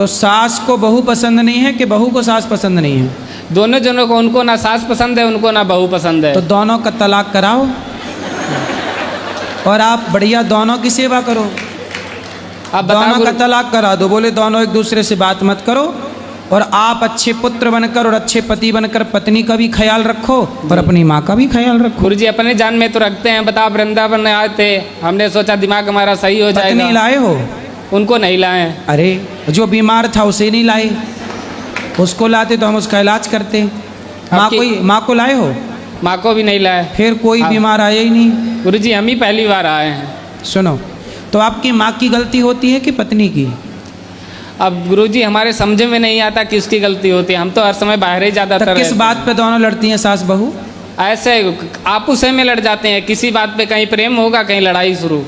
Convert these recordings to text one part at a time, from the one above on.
तो सास को बहू पसंद नहीं है कि बहू को सास पसंद नहीं है? दोनों जनों को, उनको ना सास पसंद है, उनको ना बहू पसंद है। तो दोनों का तलाक कराओ और आप बढ़िया दोनों की सेवा करो। अब दोनों का तलाक करा दो, बोले दोनों एक दूसरे से बात मत करो और आप अच्छे पुत्र बनकर और अच्छे पति बनकर पत्नी का भी ख्याल रखो और अपनी माँ का भी ख्याल रखो। गुरुजी अपने जान में तो रखते हैं। बताओ, वृंदावन आए थे, हमने सोचा दिमाग हमारा सही हो जाएगा। पत्नी लाए हो? उनको नहीं लाए। अरे जो बीमार था उसे नहीं लाए, उसको लाते तो हम उसका इलाज करते। माँ को लाए हो? माँ को भी नहीं लाए। फिर कोई बीमार आया ही नहीं। गुरुजी हम ही पहली बार आए हैं। सुनो, तो आपकी माँ की गलती होती है कि पत्नी की? अब गुरुजी हमारे समझ में नहीं आता किसकी गलती होती है। हम तो हर समय बाहर ही ज़्यादातर। किस बात पे दोनों लड़ती हैं सास बहू? ऐसे आपस में लड़ जाते हैं किसी बात पे। कहीं प्रेम होगा, कहीं लड़ाई शुरू।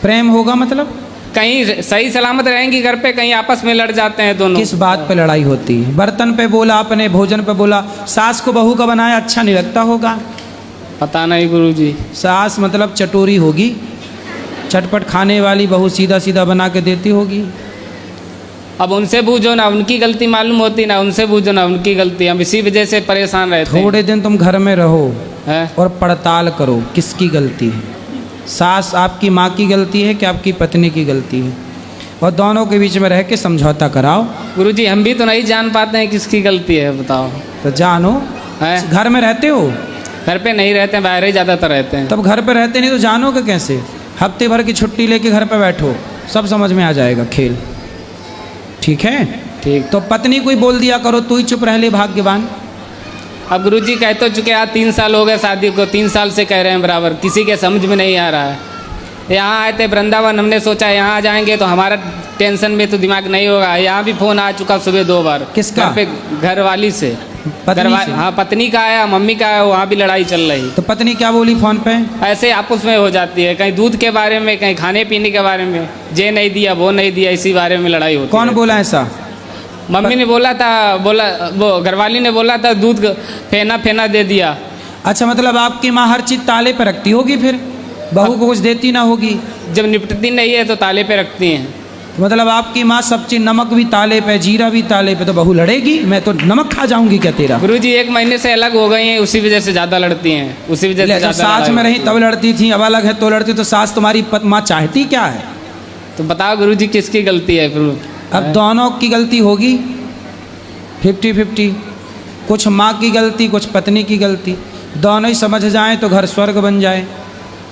प्रेम होगा मतलब? कहीं सही सलामत रहेंगी घर पे, कहीं आपस में लड़ जाते हैं दोनों। किस बात पे लड़ाई होती है? बर्तन पे बोला आपने, भोजन पे बोला। सास को बहू का बनाया अच्छा नहीं लगता होगा? पता नहीं गुरुजी। सास मतलब चटोरी होगी, चटपट खाने वाली, बहू सीधा सीधा बना के देती होगी। अब उनसे पूछो ना, उनकी गलती मालूम होती ना, उनसे पूछो ना उनकी गलती। हम इसी वजह से परेशान रहते हैं। थोड़े दिन तुम घर में रहो है? और पड़ताल करो किसकी गलती है। सास आपकी माँ की गलती है कि आपकी पत्नी की गलती है, और दोनों के बीच में रह के समझौता कराओ। गुरुजी हम भी तो नहीं जान पाते हैं किसकी गलती है, बताओ। तो जानो। है? घर में रहते हो? घर पे नहीं रहते हैं, बाहर ही ज़्यादातर रहते हैं। तब घर पे रहते नहीं तो जानोगे कैसे? हफ्ते भर की छुट्टी लेके घर पे बैठो, सब समझ में आ जाएगा खेल। ठीक है? ठीक। तो पत्नी को ही बोल दिया करो, तू ही चुप रह ले भाग्यवान। अब गुरुजी कह तो चुके, आज 3 साल हो गए शादी को, 3 साल से कह रहे हैं बराबर, किसी के समझ में नहीं आ रहा है। यहाँ आए थे वृंदावन, हमने सोचा यहाँ आ जाएंगे तो हमारा टेंशन में तो दिमाग नहीं होगा। यहाँ भी फ़ोन आ चुका सुबह 2 बार। किसका? पे घर वाली से। हाँ, पत्नी का आया, मम्मी का आया, वहाँ भी लड़ाई चल रही। तो पत्नी क्या बोली फ़ोन पे? ऐसे आपस में हो जाती है, कहीं दूध के बारे में, कहीं खाने पीने के बारे में, ये नहीं दिया वो नहीं दिया, इसी बारे में लड़ाई होती है। कौन बोला ऐसा? मम्मी ने बोला था, वो घरवाली ने बोला था दूध फेना दे दिया। अच्छा, मतलब आपकी माँ हर चीज़ ताले पे रखती होगी, फिर बहू को कुछ देती ना होगी। जब निपटती नहीं है तो ताले पे रखती हैं। मतलब आपकी माँ सब चीज़, नमक भी ताले पे, जीरा भी ताले पे, तो बहू लड़ेगी? मैं तो नमक खा जाऊंगी क्या तेरा? गुरुजी 1 महीने से अलग हो गई हैं, उसी वजह से ज़्यादा लड़ती हैं। उसी वजह से साथ में रही तब लड़ती थी, अब अलग है तो लड़ती। तो सास तुम्हारी माँ चाहती क्या है? तो बताओ गुरुजी किसकी गलती है फिर? अब दोनों की गलती होगी 50-50। कुछ माँ की गलती, कुछ पत्नी की गलती। दोनों ही समझ जाएं तो घर स्वर्ग बन जाए।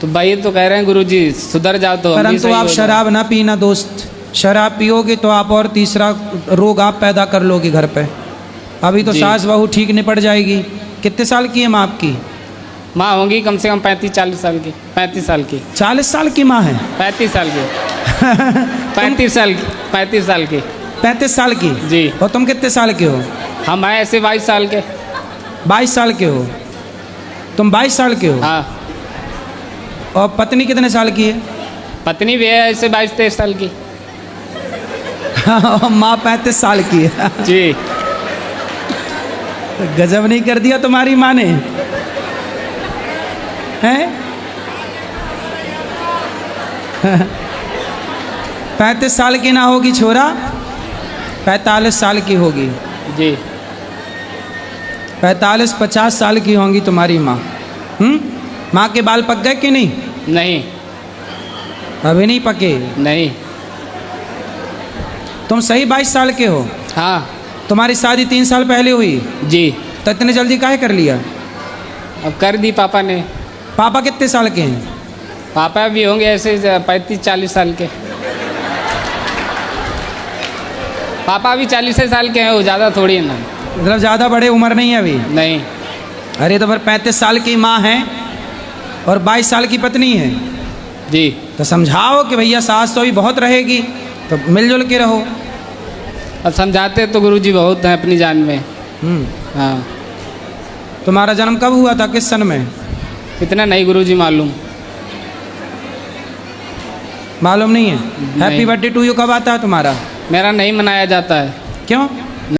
तो भाई तो कह रहे हैं गुरुजी सुधर जाओ तो। परंतु आप शराब ना पीना दोस्त। शराब पियोगे तो आप और तीसरा रोग आप पैदा कर लोगे घर पे। अभी तो सास बहू ठीक निपट जाएगी। कितने साल की है माँ आपकी? माँ होंगी कम से कम 35-40 साल की। 35 साल की। 40 साल की माँ है? 35 साल की। 35 साल की। 35 साल की। 35 साल की जी। और तुम कितने साल के हो? हम आए ऐसे 22 साल के। 22 साल के हो? तुम 22 साल के हो? हाँ। और पत्नी कितने साल की है? पत्नी भी है ऐसे 22-23 साल की। माँ 35 साल की है। जी। गजब नहीं कर दिया तुम्हारी माँ ने, हैं? 35 साल की ना होगी छोरा, 45 साल की होगी। जी। 45-50 साल की होंगी तुम्हारी माँ। माँ के बाल पक गए कि नहीं? नहीं, अभी नहीं पके। नहीं। तुम सही 22 साल के हो? हाँ। तुम्हारी शादी 3 साल पहले हुई? जी। तो इतने जल्दी काहे कर लिया? अब कर दी पापा ने। पापा कितने साल के हैं? पापा भी होंगे ऐसे 35-40 साल के। पापा भी 40 साल के हैं, वो ज़्यादा थोड़ी है ना। मतलब ज़्यादा बड़े उम्र नहीं है अभी? नहीं। अरे तो फिर 35 साल की माँ है और 22 साल की पत्नी है। जी। तो समझाओ कि भैया सास तो अभी बहुत रहेगी, तो मिलजुल के रहो। और समझाते तो गुरुजी बहुत हैं अपनी जान में। हाँ। तुम्हारा जन्म कब हुआ था, किस सन में? इतना नहीं गुरुजी मालूम। मालूम नहीं है? हैप्पी बर्थडे टू यू कब आता है तुम्हारा? मेरा नहीं मनाया जाता है। क्यों?